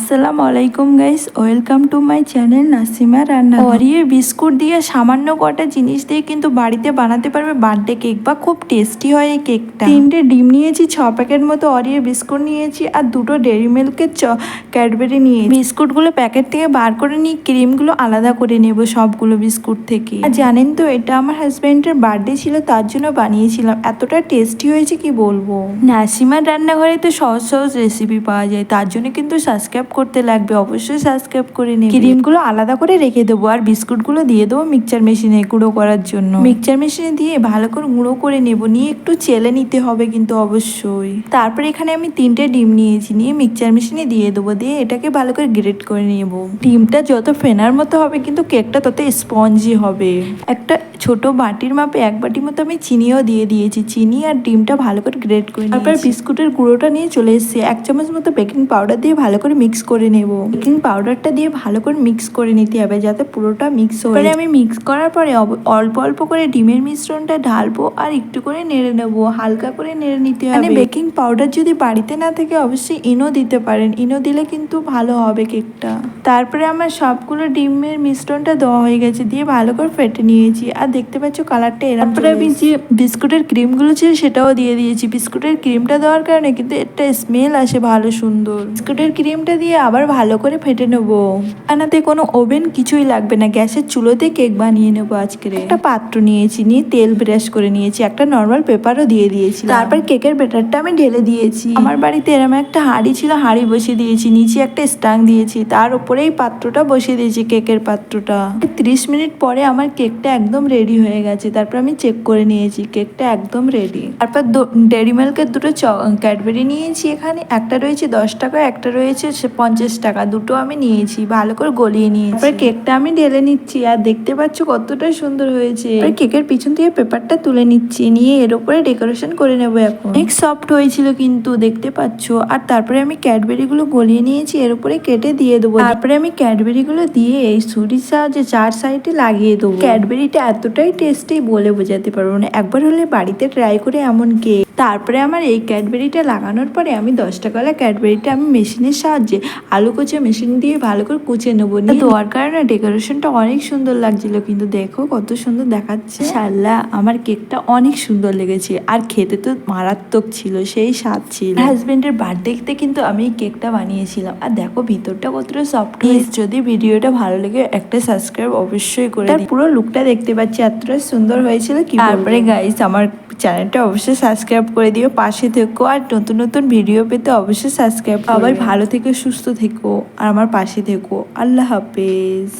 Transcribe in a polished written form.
আসসালামু আলাইকুম guys, welcome to my channel Nasima রান্না। ওরিও বিস্কুট দিয়ে সামান্য কটা জিনিস দিয়ে কিন্তু বাড়িতে বানাতে পারবে বার্থডে কেক, বা খুব টেস্টি হয় এই কেকটা। 3টে ডিম নিয়েছি, 6 প্যাকেট মতো অরিও বিস্কুট নিয়েছি, আর 2টো ডেরি মিল্কের ক্যাডবেরি নিয়েছি। বিস্কুটগুলো প্যাকেট থেকে বার করে নিয়ে ক্রিমগুলো আলাদা করে নেব সবগুলো বিস্কুট থেকে। আর জানেন তো, এটা আমার হাজব্যান্ডের বার্থডে ছিল, তার জন্য বানিয়েছিলাম। এতটা টেস্টি হয়েছে কি বলবো। নাসিমার রান্নাঘরে তো সহজ সহজ রেসিপি পাওয়া যায়, তার জন্য কিন্তু সাবস্ক্রাইব করতে লাগবে, অবশ্যই সাবস্ক্রাইব করে নেবে। ক্রিমগুলো আলাদা করে রেখে দেবো, আর বিস্কুটগুলো দিয়ে দেবো মিক্সচার মেশিনে গুঁড়ো করার জন্য। মিক্সচার মেশিনে দিয়ে ভালো করে গুঁড়ো করে নেব, নিয়ে একটু চেলে নিতে হবে কিন্তু অবশ্যই। তারপরে এখানে আমি 3টে ডিম নিয়েছি, নিয়ে মিক্সচার মেশিনে দিয়ে দেবো, দিয়ে এটাকে ভালো করে গ্রেট করে নেব। ডিমটা যত ফেনার মতো হবে কিন্তু কেকটা তত স্পঞ্জি হবে। একটা ছোট বাটির মাপে 1 বাটি মতো আমি চিনিও দিয়ে দিয়েছি। চিনি আর ডিমটা ভালো করে গ্রেট করে নিয়েছি। তারপর বিস্কুটের গুঁড়োটা নিয়ে চলে এসেছি। 1 চামচ মতো বেকিং পাউডার দিয়ে ভালো করে মিক্স করে নেব। বেকিং পাউডারটা দিয়ে ভালো করে মিক্স করে নিতে হবে, যাতে পুরোটা মিক্স হয়ে যায়। আমি মিক্স করার পরে অল্প অল্প করে ডিমের মিশ্রণটা ঢালবো, আর একটু করে নেড়ে নেবো, হালকা করে নেড়ে নিতে হবে। মানে বেকিং পাউডার যদি বাড়িতে না থাকে অবশ্যই ইনো দিতে পারেন, ইনো দিলে কিন্তু ভালো হবে কেকটা। তারপরে আমার সবগুলো ডিমের মিশ্রণটা দেওয়া হয়ে গেছে, দিয়ে ভালো করে ফেটে নিয়েছি। আর দেখতে পাচ্ছ কালারটা এরকম। তারপরে আমি যে বিস্কুটের ক্রিমগুলো ছিল সেটাও দিয়ে দিয়েছি। বিস্কুটের ক্রিমটা দেওয়ার কারণে কিন্তু একটা স্মেল আসে ভালো সুন্দর। বিস্কুটের ক্রিমটা দিয়ে আবার ভালো করে ফেটে নেবো। বানাতে কোনো ওভেন কিছুই লাগবে না, গ্যাসের চুলোতে কেক বানিয়ে নেবো আজকে। একটা পাত্র নিয়েছি, নিয়ে তেল ব্রাশ করে নিয়েছি, একটা নর্মাল পেপারও দিয়ে দিয়েছি। তারপর কেকের ব্যাটারটা আমি ঢেলে দিয়েছি। আমার বাড়িতে এরকম একটা হাঁড়ি ছিল, হাঁড়ি বসিয়ে দিয়েছি, নিচে একটা স্ট্যান্ড দিয়েছি, তার উপরে এই পাত্রটা বসিয়ে দিয়েছি, কেকের পাত্রটা। 30 মিনিট পরে আমার কেকটা একদম রেডি হয়ে গেছে। তারপর আমি চেক করে নিয়েছি কেকটা একদম রেডি। তারপর ডেরি মিল্কের 2টো ক্যাডবেরি নিয়েছি। এখানে একটা রয়েছে 10 টাকা, একটা রয়েছে 50 টাকা। দুটো আমি নিয়েছি, ভালো করে গলিয়ে নিয়েছি। তারপরে কেকটা আমি ঢেলে নিচ্ছি, আর দেখতে পাচ্ছ কতটা সুন্দর হয়েছে। কেকের পিছন থেকে পেপারটা তুলে নিচ্ছি, নিয়ে এর উপরে ডেকোরেশন করে নেবো। এখন অনেক সফট হয়েছিল কিন্তু দেখতে পাচ্ছ। আর তারপরে আমি ক্যাডবেরি গুলো গলিয়ে নিয়েছি, এর উপরে কেটে দিয়ে দেবো। তারপরে আমি ক্যাডবেরি গুলো দিয়ে এই ছুরির সাহায্যে 4 সাইডে লাগিয়ে দেবো। ক্যাডবেরিটা এতটাই টেস্টি বলে বোঝাতে পারবো না, একবার হলে বাড়িতে ট্রাই করে এমন কেক। তারপরে আমার এই ক্যাডবেরিটা লাগানোর পরে আমি 10 টাকাওয়ালা ক্যাডবেরিটা আমি মেশিনের সাহায্যে আলু কুচে মেশিন দিয়ে ভালো করে কুচে নেবো। দেওয়ার কারণে ডেকোরেশনটা অনেক সুন্দর লাগছিল, কিন্তু দেখো কত সুন্দর দেখাচ্ছে। শাল্লা, আমার কেকটা অনেক সুন্দর লেগেছে, আর খেতে তো মারাত্মক ছিল, সেই স্বাদ ছিল। হাজবেন্ডের বার্থডেতে কিন্তু আমি এই কেকটা বানিয়েছিলাম, আর দেখো ভিতরটা কতটা সফট হয়েছে। যদি ভিডিওটা ভালো লেগে একটা সাবস্ক্রাইব অবশ্যই করে দিই। পুরো লুকটা দেখতে পাচ্ছি এতটা সুন্দর হয়েছিল কি। তারপরে গাইস, আমার চ্যানেলটা অবশ্যই সাবস্ক্রাইব করে দিও, পাশে থেকো, আর নতুন নতুন ভিডিও পেতে অবশ্যই সাবস্ক্রাইব। সবাই ভালো থেকো, সুস্থ থেকো, আর আমার পাশে থেকো। আল্লাহ হাফেজ।